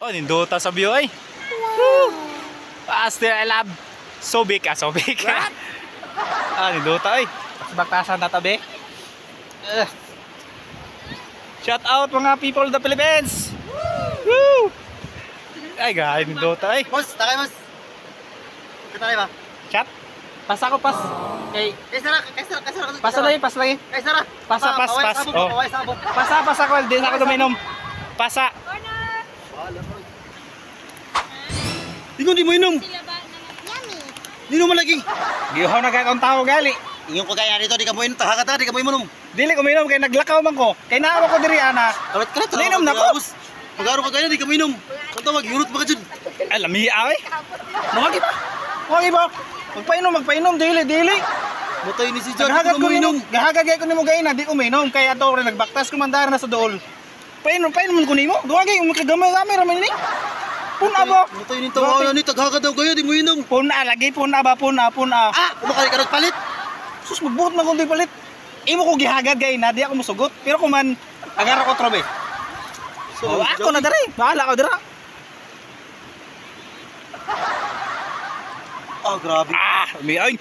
Oh, nindota sa view ay. Wow. Still I love. So big ah, so big. Nindota ay. Baktasan na tabi. Shout out mga people of the Philippines. Woo! Ay, gahay nindota ay. Boss, takay boss. Kita ba? Chat. Pas ako pas. Kay Kaisara. pas lagi, pas lagi. Kaisara. Pas. Oh. Pas ako, di na ako duminom. Pasa. Di mo inom. Di mo lagi. Giho na kay kong tao gali. Ingon ko kaya dito di ka mo inom, tahaga di ka mo inom. Dili ko minom kay naglakaw man ko. Kay naawa ko diri ana. Kalat. Inom na ko. Magaro ka kaya di ka mo inom. Kanto magyurot pa ka jud. Ay lami ay. Magi ba? Magpainom dili. Butay ni si John, Gahagad di ko mo inom. Gahagad ko nimo gay na di ko minom kay ato rin nagbaktas ko mandar na sa dool. Painom ko nimo. Duwagi mo kagamay ra man ni. Puna ba? Butay ni tawanan ni taghaga daw kayo di mo inom. Puna lagi, puna. Kumakali ka palit. Sus magbuot man kundi palit. Imo ko gihagad gay na di ako musugot. Pero kuman agar ako trobe. So ako na diri. Bahala ko dira. Grabe. Umiay.